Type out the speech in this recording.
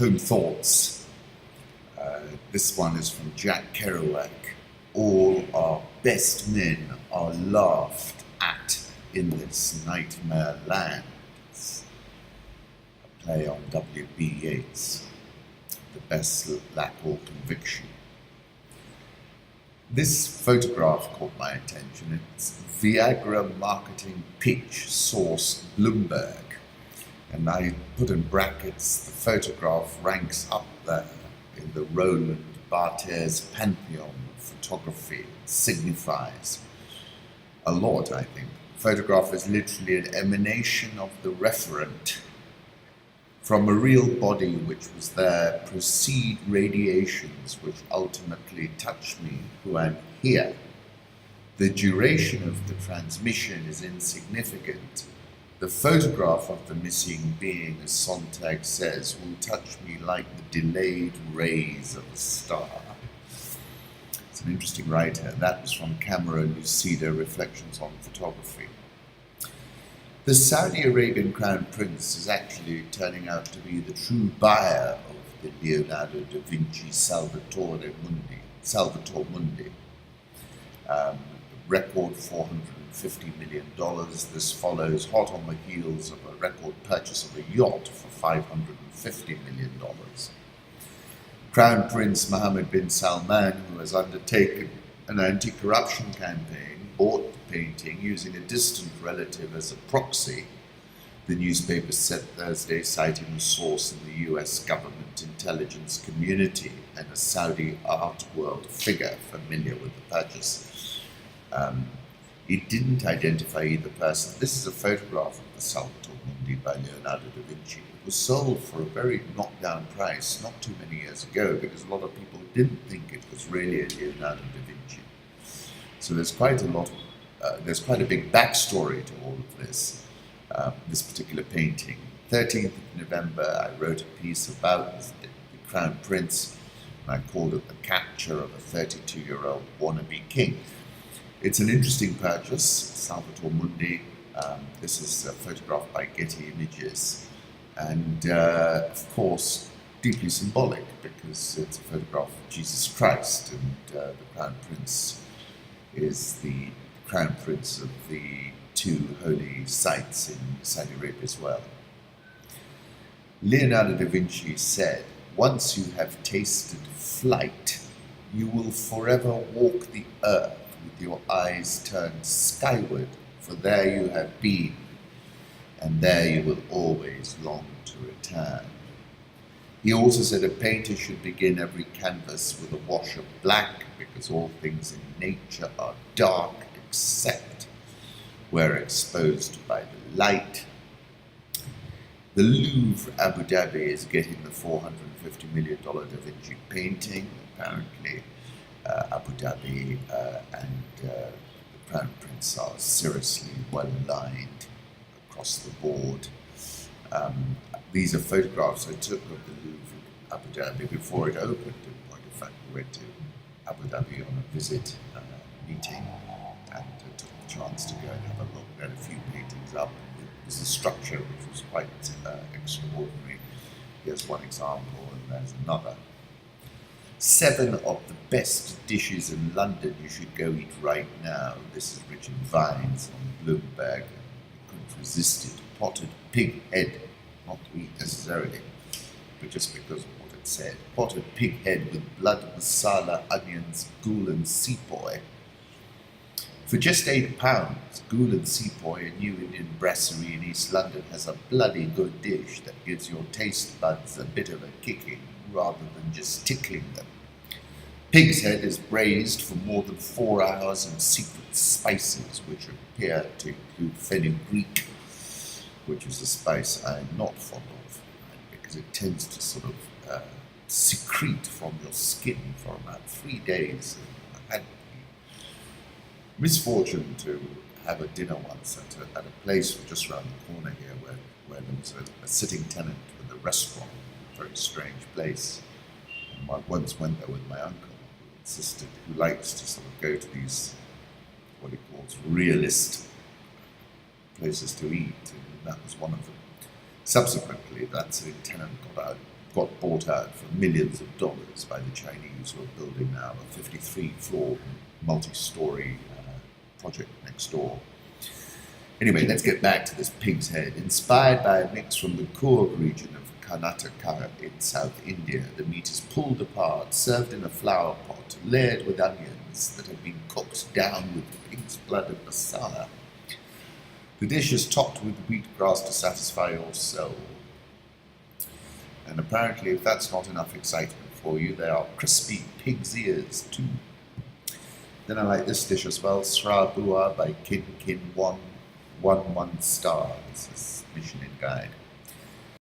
Homethoughts. This one is from Jack Kerouac. All our best men are laughed at in this nightmare land. It's a play on W.B. Yeats. The best lack all conviction. This photograph caught my attention. It's Viagra marketing pitch source Bloomberg. And I put in brackets, the photograph ranks up there in the Roland Barthes pantheon of photography. It signifies a lot, I think. The photograph is literally an emanation of the referent. From a real body which was there proceed radiations which ultimately touch me who am here. The duration of the transmission is insignificant. The photograph of the missing being, as Sontag says, will touch me like the delayed rays of a star. It's an interesting writer. That was from Camera Lucida, Reflections on Photography. The Saudi Arabian Crown Prince is actually turning out to be the true buyer of the Leonardo da Vinci Salvator Mundi. Record $450 million. This follows hot on the heels of a record purchase of a yacht for $550 million. Crown Prince Mohammed bin Salman, who has undertaken an anti-corruption campaign, bought the painting using a distant relative as a proxy, the newspaper said Thursday, citing a source in the US government intelligence community and a Saudi art world figure familiar with the purchase. It didn't identify either person. This is a photograph of the Salvator Mundi by Leonardo da Vinci. It was sold for a very knockdown price not too many years ago because a lot of people didn't think it was really a Leonardo da Vinci. So there's quite a big backstory to all of this, this particular painting. 13th of November, I wrote a piece about the Crown Prince, and I called it the capture of a 32-year-old wannabe king. It's an interesting purchase, Salvator Mundi. This is a photograph by Getty Images, and of course, deeply symbolic because it's a photograph of Jesus Christ, and the Crown Prince is the Crown Prince of the two holy sites in Saudi Arabia as well. Leonardo da Vinci said, "Once you have tasted flight, you will forever walk the earth with your eyes turned skyward, for there you have been, and there you will always long to return." He also said a painter should begin every canvas with a wash of black, because all things in nature are dark except where exposed by the light. The Louvre, Abu Dhabi, is getting the $450 million Da Vinci painting. Apparently, Abu Dhabi and the Crown Prince are seriously well aligned across the board. These are photographs I took of the Louvre Abu Dhabi before it opened. In point of fact, we went to Abu Dhabi on a visit meeting and took the chance to go and have a look. We had a few paintings up. It was a structure which was quite extraordinary. Here's one example, and there's another. 7 of the best dishes in London you should go eat right now. This is Richard Vines on Bloomberg. I couldn't resist it. Potted pig head, not to eat necessarily, but just because of what it said. Potted pig head with blood, masala, onions, ghoul and sepoy. For just £8, ghoul and sepoy, a new Indian brasserie in East London, has a bloody good dish that gives your taste buds a bit of a kicking, rather than just tickling them. Pig's head is braised for more than 4 hours in secret spices, which appear to include fenugreek, which is a spice I am not fond of, because it tends to sort of secrete from your skin for about 3 days. I had the misfortune to have a dinner once at a place just around the corner here where there was a sitting tenant with a restaurant, a very strange place. And I once went there with my uncle, who likes to sort of go to these, what he calls realist places to eat, and that was one of them. Subsequently, that sitting tenant got out got bought out for millions of dollars by the Chinese, who are building now a 53-floor multi-story project next door. Anyway, let's get back to this pig's head. Inspired by a mix from the Coorg region of Karnataka in South India, the meat is pulled apart, served in a flower pot, layered with onions that have been cooked down with pig's blood and masala. The dish is topped with wheatgrass to satisfy your soul. And apparently, if that's not enough excitement for you, there are crispy pig's ears too. Then I like this dish as well, Sra Buaa by Kin Kin 1 star. This is Michelin guide.